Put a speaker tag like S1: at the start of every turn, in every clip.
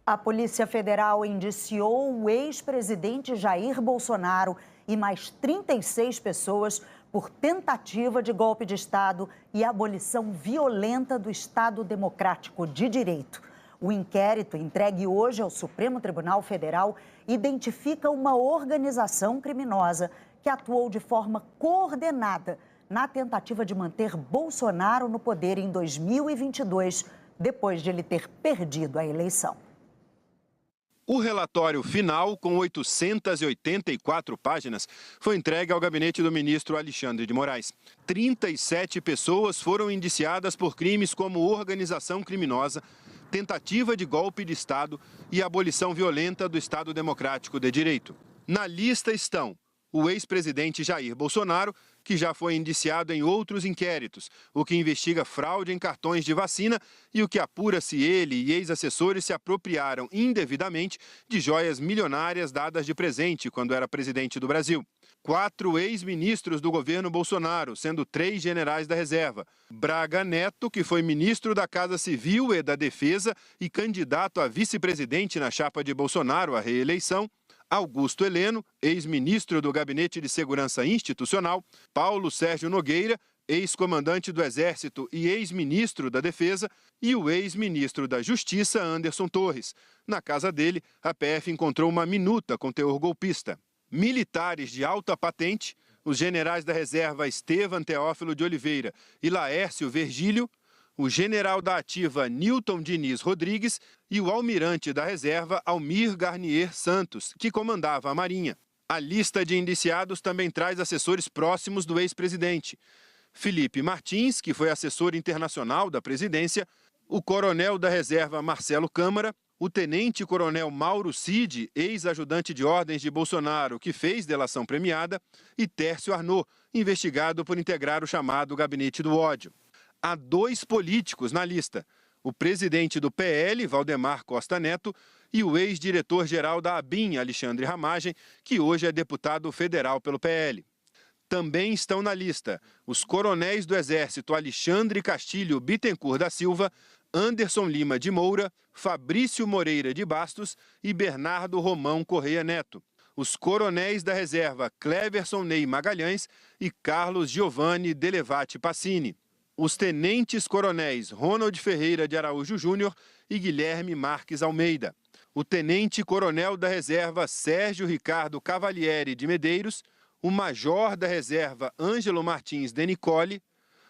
S1: A Polícia Federal indiciou o ex-presidente Jair Bolsonaro e mais 36 pessoas por tentativa de golpe de Estado e abolição violenta do Estado Democrático de Direito. O inquérito, entregue hoje ao Supremo Tribunal Federal, identifica uma organização criminosa que atuou de forma coordenada na tentativa de manter Bolsonaro no poder em 2022, depois de ele ter perdido a eleição.
S2: O relatório final, com 884 páginas, foi entregue ao gabinete do ministro Alexandre de Moraes. 37 pessoas foram indiciadas por crimes como organização criminosa, tentativa de golpe de Estado e abolição violenta do Estado Democrático de Direito. Na lista estão o ex-presidente Jair Bolsonaro, que já foi indiciado em outros inquéritos, o que investiga fraude em cartões de vacina e o que apura se ele e ex-assessores se apropriaram indevidamente de joias milionárias dadas de presente quando era presidente do Brasil. 4 ex-ministros do governo Bolsonaro, sendo 3 generais da reserva. Braga Neto, que foi ministro da Casa Civil e da Defesa e candidato a vice-presidente na chapa de Bolsonaro à reeleição. Augusto Heleno, ex-ministro do Gabinete de Segurança Institucional, Paulo Sérgio Nogueira, ex-comandante do Exército e ex-ministro da Defesa, e o ex-ministro da Justiça, Anderson Torres. Na casa dele, a PF encontrou uma minuta com teor golpista. Militares de alta patente, os generais da reserva Estevam Teófilo de Oliveira e Laércio Vergílio, o general da ativa Nilton Diniz Rodrigues e o almirante da reserva Almir Garnier Santos, que comandava a Marinha. A lista de indiciados também traz assessores próximos do ex-presidente. Felipe Martins, que foi assessor internacional da presidência, o coronel da reserva Marcelo Câmara, o tenente-coronel Mauro Cid, ex-ajudante de ordens de Bolsonaro, que fez delação premiada, e Tércio Arnaud, investigado por integrar o chamado Gabinete do Ódio. Há 2 políticos na lista, o presidente do PL, Valdemar Costa Neto, e o ex-diretor-geral da ABIN, Alexandre Ramagem, que hoje é deputado federal pelo PL. Também estão na lista os coronéis do Exército Alexandre Castilho Bittencourt da Silva, Anderson Lima de Moura, Fabrício Moreira de Bastos e Bernardo Romão Correia Neto. Os coronéis da reserva Cleverson Ney Magalhães e Carlos Giovanni Delevati Passini. Os tenentes-coronéis Ronald Ferreira de Araújo Júnior e Guilherme Marques Almeida. O tenente-coronel da reserva Sérgio Ricardo Cavalieri de Medeiros, o major da reserva Ângelo Martins de Nicole,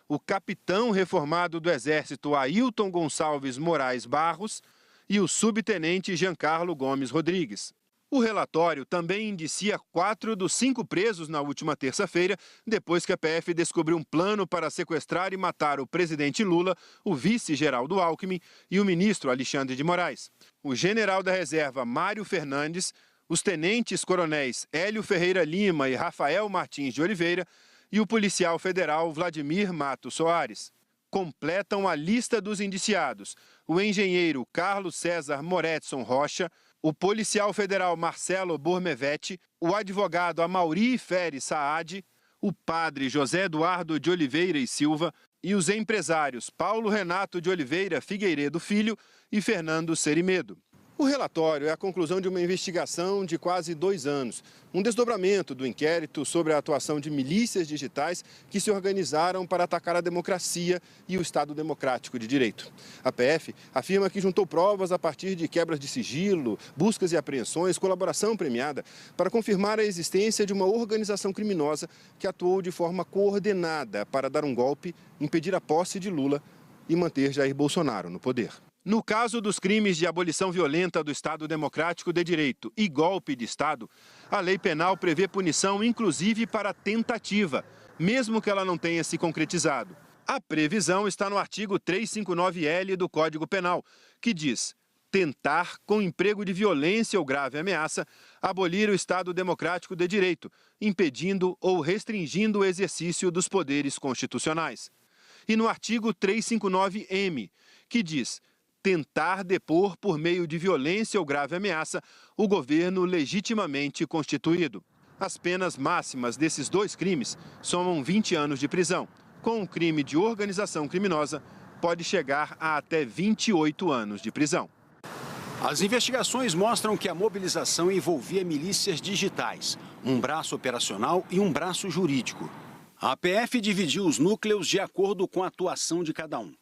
S2: o capitão reformado do Exército Ailton Gonçalves Moraes Barros e o subtenente Giancarlo Gomes Rodrigues. O relatório também indicia 4 dos 5 presos na última terça-feira, depois que a PF descobriu um plano para sequestrar e matar o presidente Lula, o vice Geraldo Alckmin e o ministro Alexandre de Moraes. O general da reserva Mário Fernandes, os tenentes-coronéis Hélio Ferreira Lima e Rafael Martins de Oliveira e o policial federal Vladimir Matos Soares. Completam a lista dos indiciados o engenheiro Carlos César Moretson Rocha, o policial federal Marcelo Bormevetti, o advogado Amauri Feres Saad, o padre José Eduardo de Oliveira e Silva e os empresários Paulo Renato de Oliveira Figueiredo Filho e Fernando Cerimedo. O relatório é a conclusão de uma investigação de quase 2 anos, um desdobramento do inquérito sobre a atuação de milícias digitais que se organizaram para atacar a democracia e o Estado Democrático de Direito. A PF afirma que juntou provas a partir de quebras de sigilo, buscas e apreensões, colaboração premiada, para confirmar a existência de uma organização criminosa que atuou de forma coordenada para dar um golpe, impedir a posse de Lula e manter Jair Bolsonaro no poder. No caso dos crimes de abolição violenta do Estado Democrático de Direito e golpe de Estado, a lei penal prevê punição inclusive para tentativa, mesmo que ela não tenha se concretizado. A previsão está no artigo 359-L do Código Penal, que diz: tentar, com emprego de violência ou grave ameaça, abolir o Estado Democrático de Direito, impedindo ou restringindo o exercício dos poderes constitucionais. E no artigo 359-M, que diz: tentar depor por meio de violência ou grave ameaça o governo legitimamente constituído. As penas máximas desses 2 crimes somam 20 anos de prisão. Com o crime de organização criminosa, pode chegar a até 28 anos de prisão.
S3: As investigações mostram que a mobilização envolvia milícias digitais, um braço operacional e um braço jurídico. A PF dividiu os núcleos de acordo com a atuação de cada um.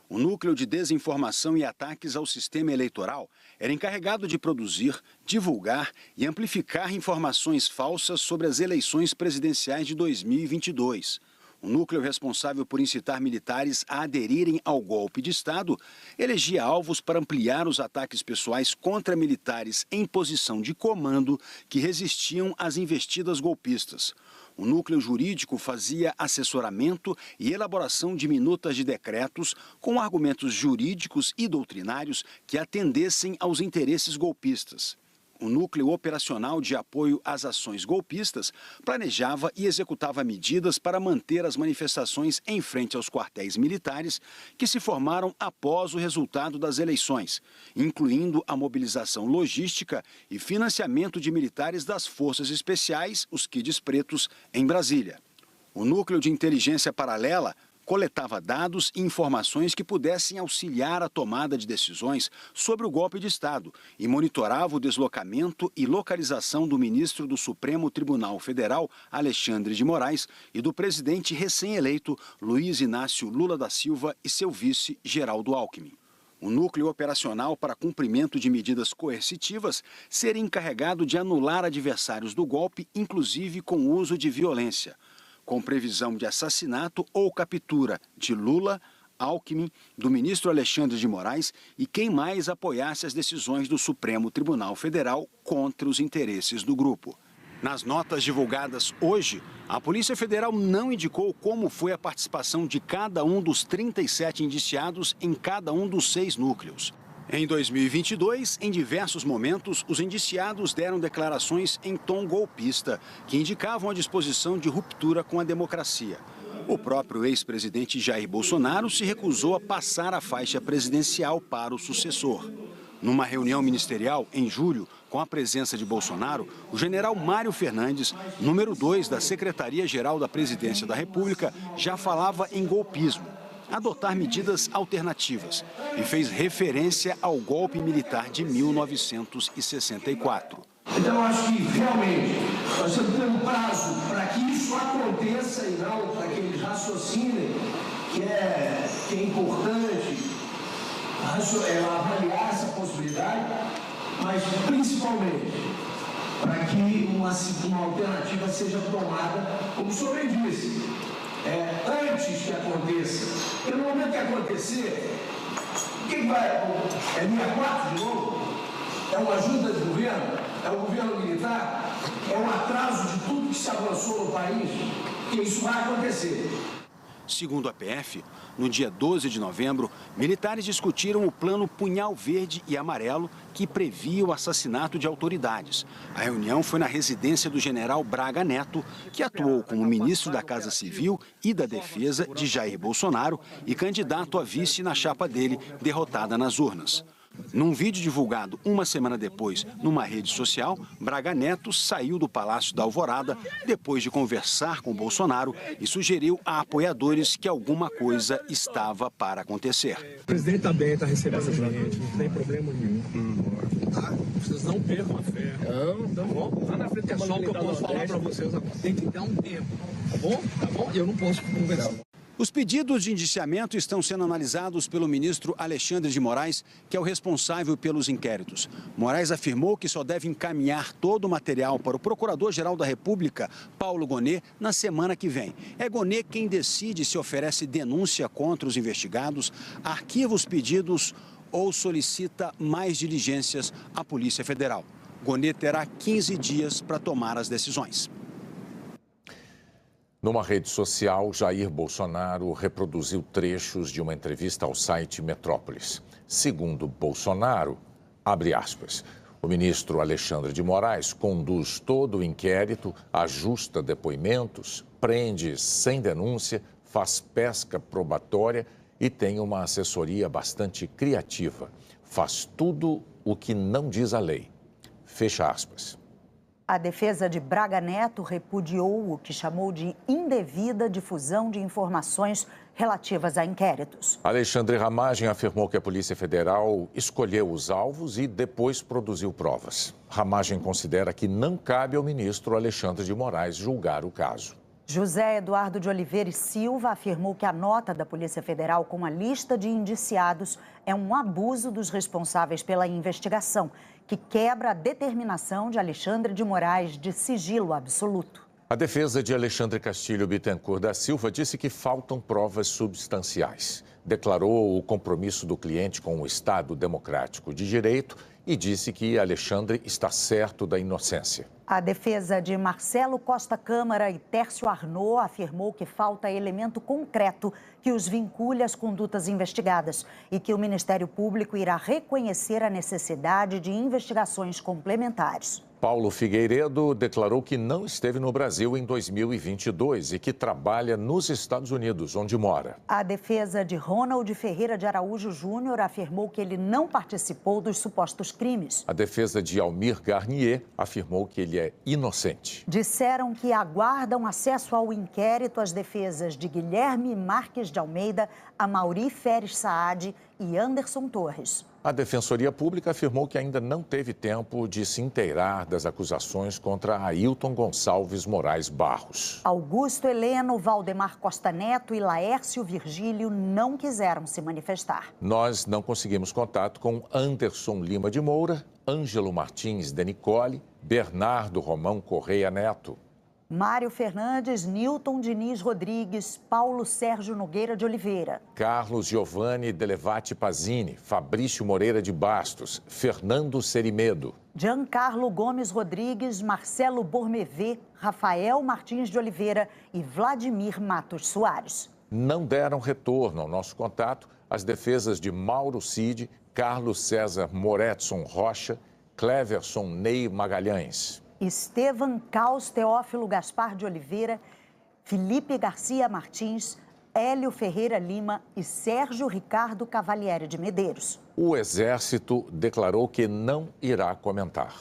S3: O núcleo de desinformação e ataques ao sistema eleitoral era encarregado de produzir, divulgar e amplificar informações falsas sobre as eleições presidenciais de 2022. O núcleo responsável por incitar militares a aderirem ao golpe de Estado elegia alvos para ampliar os ataques pessoais contra militares em posição de comando que resistiam às investidas golpistas. O núcleo jurídico fazia assessoramento e elaboração de minutas de decretos com argumentos jurídicos e doutrinários que atendessem aos interesses golpistas. O núcleo operacional de apoio às ações golpistas planejava e executava medidas para manter as manifestações em frente aos quartéis militares que se formaram após o resultado das eleições, incluindo a mobilização logística e financiamento de militares das Forças Especiais, os Kids Pretos, em Brasília. O núcleo de inteligência paralela coletava dados e informações que pudessem auxiliar a tomada de decisões sobre o golpe de Estado e monitorava o deslocamento e localização do ministro do Supremo Tribunal Federal, Alexandre de Moraes, e do presidente recém-eleito, Luiz Inácio Lula da Silva, e seu vice, Geraldo Alckmin. O núcleo operacional para cumprimento de medidas coercitivas seria encarregado de anular adversários do golpe, inclusive com o uso de violência, com previsão de assassinato ou captura de Lula, Alckmin, do ministro Alexandre de Moraes e quem mais apoiasse as decisões do Supremo Tribunal Federal contra os interesses do grupo. Nas notas divulgadas hoje, a Polícia Federal não indicou como foi a participação de cada um dos 37 indiciados em cada um dos 6 núcleos. Em 2022, em diversos momentos, os indiciados deram declarações em tom golpista, que indicavam a disposição de ruptura com a democracia. O próprio ex-presidente Jair Bolsonaro se recusou a passar a faixa presidencial para o sucessor. Numa reunião ministerial, em julho, com a presença de Bolsonaro, o general Mário Fernandes, número 2 da Secretaria-Geral da Presidência da República, já falava em golpismo, adotar medidas alternativas, e fez referência ao golpe militar de 1964.
S4: Então, acho que realmente nós temos que ter um prazo para que isso aconteça e não para que eles raciocinem que é importante avaliar essa possibilidade, mas principalmente para que uma alternativa seja tomada, como o senhor bem disse, antes que aconteça. Porque no momento que acontecer, o que vai? É 64 de novo? É uma ajuda de governo? É o governo militar? É um atraso de tudo que se avançou no país? Que isso vai acontecer.
S3: Segundo a PF, no dia 12 de novembro, militares discutiram o plano Punhal Verde e Amarelo, que previa o assassinato de autoridades. A reunião foi na residência do general Braga Neto, que atuou como ministro da Casa Civil e da Defesa de Jair Bolsonaro e candidato a vice na chapa dele, derrotada nas urnas. Num vídeo divulgado uma semana depois numa rede social, Braga Neto saiu do Palácio da Alvorada depois de conversar com Bolsonaro e sugeriu a apoiadores que alguma coisa estava para acontecer.
S5: O presidente está bem, está recebendo a gente, não tem problema nenhum. Tá? Vocês não percam a fé. Não, tá bom. Lá na frente é só o que eu posso falar para vocês. Tem que dar um tempo, tá bom? Tá bom? Eu não posso conversar.
S3: Os pedidos de indiciamento estão sendo analisados pelo ministro Alexandre de Moraes, que é o responsável pelos inquéritos. Moraes afirmou que só deve encaminhar todo o material para o Procurador-Geral da República, Paulo Gonet, na semana que vem. É Gonet quem decide se oferece denúncia contra os investigados, arquiva os pedidos ou solicita mais diligências à Polícia Federal. Gonet terá 15 dias para tomar as decisões.
S6: Numa rede social, Jair Bolsonaro reproduziu trechos de uma entrevista ao site Metrópolis. Segundo Bolsonaro, abre aspas, o ministro Alexandre de Moraes conduz todo o inquérito, ajusta depoimentos, prende sem denúncia, faz pesca probatória e tem uma assessoria bastante criativa. Faz tudo o que não diz a lei. Fecha aspas.
S1: A defesa de Braga Neto repudiou o que chamou de indevida difusão de informações relativas a inquéritos.
S6: Alexandre Ramagem afirmou que a Polícia Federal escolheu os alvos e depois produziu provas. Ramagem considera que não cabe ao ministro Alexandre de Moraes julgar o caso.
S1: José Eduardo de Oliveira e Silva afirmou que a nota da Polícia Federal com a lista de indiciados é um abuso dos responsáveis pela investigação, que quebra a determinação de Alexandre de Moraes de sigilo absoluto.
S6: A defesa de Alexandre Castilho Bittencourt da Silva disse que faltam provas substanciais. Declarou o compromisso do cliente com o Estado Democrático de Direito e disse que Alexandre está certo da inocência.
S1: A defesa de Marcelo Costa Câmara e Tércio Arnaud afirmou que falta elemento concreto que os vincule às condutas investigadas e que o Ministério Público irá reconhecer a necessidade de investigações complementares.
S6: Paulo Figueiredo declarou que não esteve no Brasil em 2022 e que trabalha nos Estados Unidos, onde mora.
S1: A defesa de Ronald Ferreira de Araújo Júnior afirmou que ele não participou dos supostos crimes.
S6: A defesa de Almir Garnier afirmou que ele é inocente.
S1: Disseram que aguardam acesso ao inquérito as defesas de Guilherme Marques de Almeida, Amaury Feres Saad e Anderson Torres.
S6: A Defensoria Pública afirmou que ainda não teve tempo de se inteirar das acusações contra Ailton Gonçalves Moraes Barros.
S1: Augusto Heleno, Valdemar Costa Neto e Laércio Virgílio não quiseram se manifestar.
S6: Nós não conseguimos contato com Anderson Lima de Moura, Ângelo Martins de Nicole, Bernardo Romão Correia Neto.
S1: Mário Fernandes, Nilton Diniz Rodrigues, Paulo Sérgio Nogueira de Oliveira.
S6: Carlos Giovanni Delevati Pazini, Fabrício Moreira de Bastos, Fernando Serimedo.
S1: Giancarlo Gomes Rodrigues, Marcelo Bormevê, Rafael Martins de Oliveira e Vladimir Matos Soares.
S6: Não deram retorno ao nosso contato as defesas de Mauro Cid, Carlos César Moretson Rocha, Cleverson Ney Magalhães.
S1: Estevan Caos Teófilo Gaspar de Oliveira, Felipe Garcia Martins, Hélio Ferreira Lima e Sérgio Ricardo Cavalieri de Medeiros.
S6: O Exército declarou que não irá comentar.